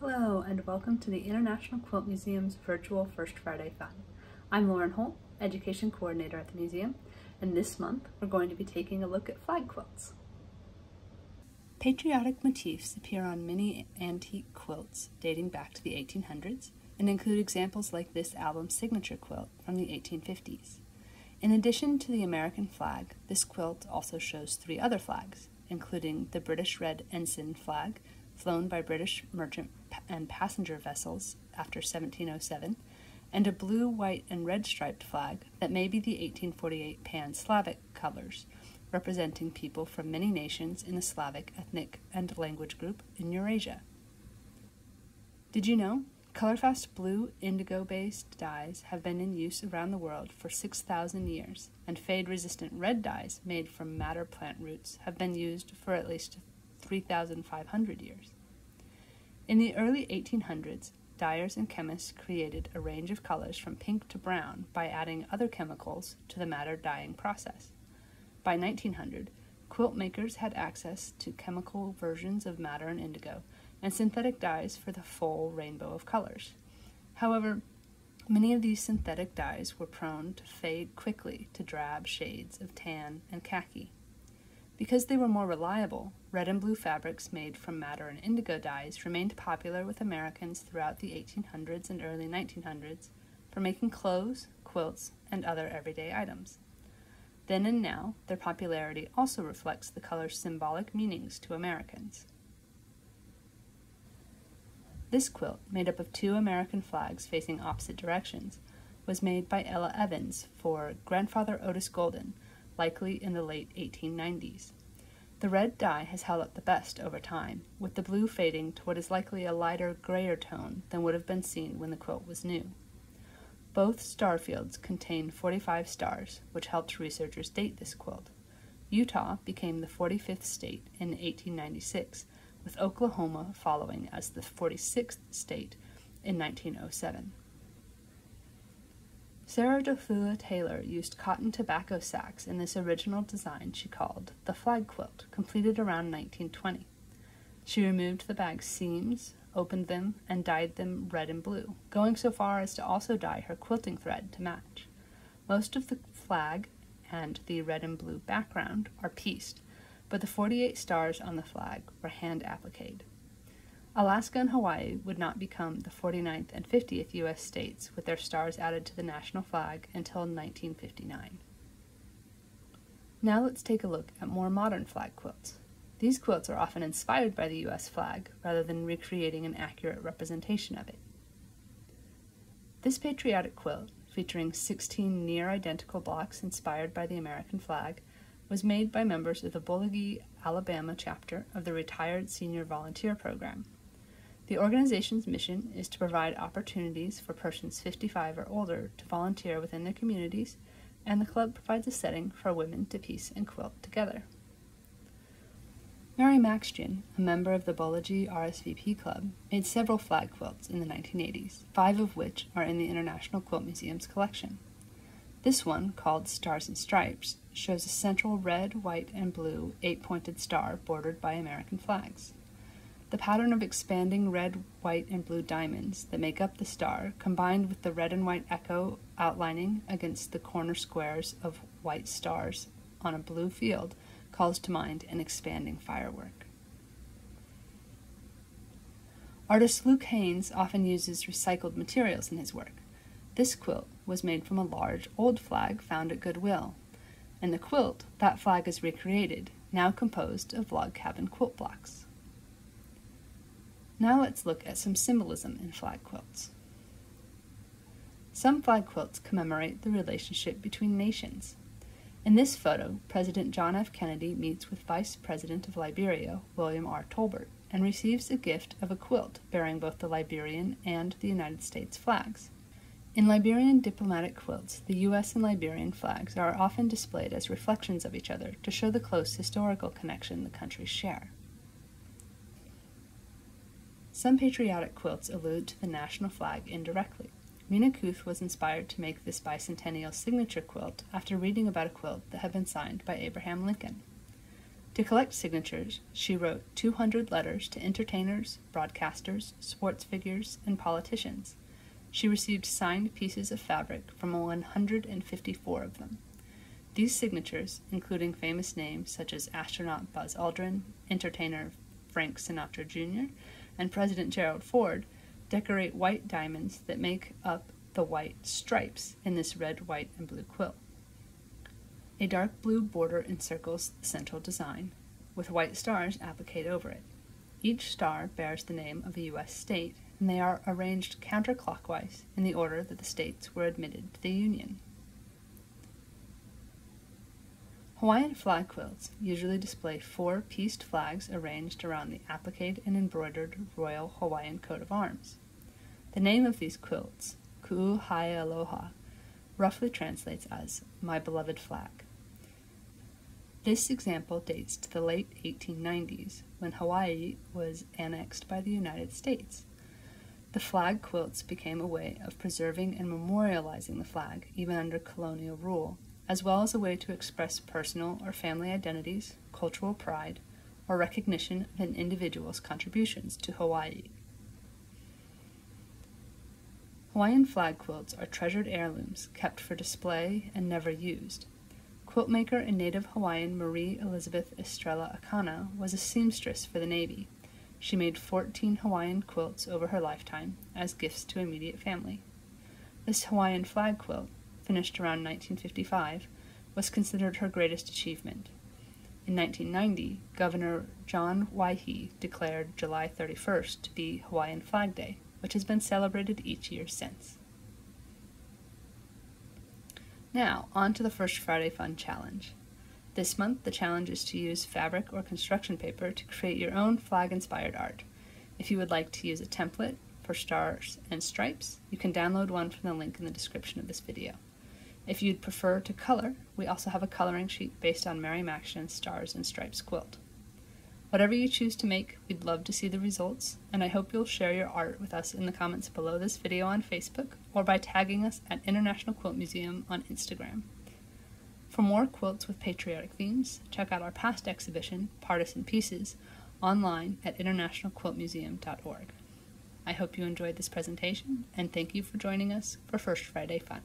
Hello and welcome to the International Quilt Museum's virtual First Friday Fun. I'm Lauren Holt, Education Coordinator at the museum, and this month we're going to be taking a look at flag quilts. Patriotic motifs appear on many antique quilts dating back to the 1800s and include examples like this album signature quilt from the 1850s. In addition to the American flag, this quilt also shows three other flags, including the British Red Ensign flag, flown by British merchant and passenger vessels after 1707, and a blue, white, and red striped flag that may be the 1848 Pan-Slavic colors, representing people from many nations in the Slavic ethnic and language group in Eurasia. Did you know? Colorfast blue indigo-based dyes have been in use around the world for 6,000 years, and fade-resistant red dyes made from madder plant roots have been used for at least 3,500 years. In the early 1800s, dyers and chemists created a range of colors from pink to brown by adding other chemicals to the madder dyeing process. By 1900, quilt makers had access to chemical versions of madder and indigo and synthetic dyes for the full rainbow of colors. However, many of these synthetic dyes were prone to fade quickly to drab shades of tan and khaki. Because they were more reliable, red and blue fabrics made from madder and indigo dyes remained popular with Americans throughout the 1800s and early 1900s for making clothes, quilts, and other everyday items. Then and now, their popularity also reflects the color's symbolic meanings to Americans. This quilt, made up of two American flags facing opposite directions, was made by Ella Evans for Grandfather Otis Golden, likely in the late 1890s. The red dye has held up the best over time, with the blue fading to what is likely a lighter, grayer tone than would have been seen when the quilt was new. Both star fields contain 45 stars, which helped researchers date this quilt. Utah became the 45th state in 1896, with Oklahoma following as the 46th state in 1907. Sarah Dothula Taylor used cotton tobacco sacks in this original design she called the Flag Quilt, completed around 1920. She removed the bag's seams, opened them, and dyed them red and blue, going so far as to also dye her quilting thread to match. Most of the flag and the red and blue background are pieced, but the 48 stars on the flag were hand-appliqued. Alaska and Hawaii would not become the 49th and 50th U.S. states with their stars added to the national flag until 1959. Now let's take a look at more modern flag quilts. These quilts are often inspired by the U.S. flag rather than recreating an accurate representation of it. This patriotic quilt, featuring 16 near-identical blocks inspired by the American flag, was made by members of the Bulligie, Alabama chapter of the Retired Senior Volunteer Program. The organization's mission is to provide opportunities for persons 55 or older to volunteer within their communities, and the club provides a setting for women to piece and quilt together. Mary Maxtian, a member of the Bulligie RSVP Club, made several flag quilts in the 1980s, 5 of which are in the International Quilt Museum's collection. This one, called Stars and Stripes, shows a central red, white, and blue 8-pointed star bordered by American flags. The pattern of expanding red, white, and blue diamonds that make up the star, combined with the red and white echo outlining against the corner squares of white stars on a blue field, calls to mind an expanding firework. Artist Luke Haynes often uses recycled materials in his work. This quilt was made from a large old flag found at Goodwill. In the quilt, that flag is recreated, now composed of log cabin quilt blocks. Now let's look at some symbolism in flag quilts. Some flag quilts commemorate the relationship between nations. In this photo, President John F. Kennedy meets with Vice President of Liberia, William R. Tolbert, and receives a gift of a quilt bearing both the Liberian and the United States flags. In Liberian diplomatic quilts, the U.S. and Liberian flags are often displayed as reflections of each other to show the close historical connection the countries share. Some patriotic quilts allude to the national flag indirectly. Mina Kuth was inspired to make this bicentennial signature quilt after reading about a quilt that had been signed by Abraham Lincoln. To collect signatures, she wrote 200 letters to entertainers, broadcasters, sports figures, and politicians. She received signed pieces of fabric from 154 of them. These signatures, including famous names such as astronaut Buzz Aldrin, entertainer Frank Sinatra Jr., and President Gerald Ford, decorate white diamonds that make up the white stripes in this red, white, and blue quilt. A dark blue border encircles the central design, with white stars appliqued over it. Each star bears the name of a U.S. state, and they are arranged counterclockwise in the order that the states were admitted to the Union. Hawaiian flag quilts usually display 4 pieced flags arranged around the appliqued and embroidered Royal Hawaiian coat of arms. The name of these quilts, Ku'uhaealoha, roughly translates as "my beloved flag." This example dates to the late 1890s, when Hawaii was annexed by the United States. The flag quilts became a way of preserving and memorializing the flag, even under colonial rule, as well as a way to express personal or family identities, cultural pride, or recognition of an individual's contributions to Hawaii. Hawaiian flag quilts are treasured heirlooms kept for display and never used. Quiltmaker and native Hawaiian Marie Elizabeth Estrella Akana was a seamstress for the Navy. She made 14 Hawaiian quilts over her lifetime as gifts to immediate family. This Hawaiian flag quilt, finished around 1955, was considered her greatest achievement. In 1990, Governor John Waihee declared July 31st to be Hawaiian Flag Day, which has been celebrated each year since. Now, on to the First Friday Fun Challenge. This month, the challenge is to use fabric or construction paper to create your own flag-inspired art. If you would like to use a template for stars and stripes, you can download one from the link in the description of this video. If you'd prefer to color, we also have a coloring sheet based on Mary Maxshin's Stars and Stripes quilt. Whatever you choose to make, we'd love to see the results, and I hope you'll share your art with us in the comments below this video on Facebook or by tagging us at International Quilt Museum on Instagram. For more quilts with patriotic themes, check out our past exhibition, Partisan Pieces, online at internationalquiltmuseum.org. I hope you enjoyed this presentation, and thank you for joining us for First Friday Fun.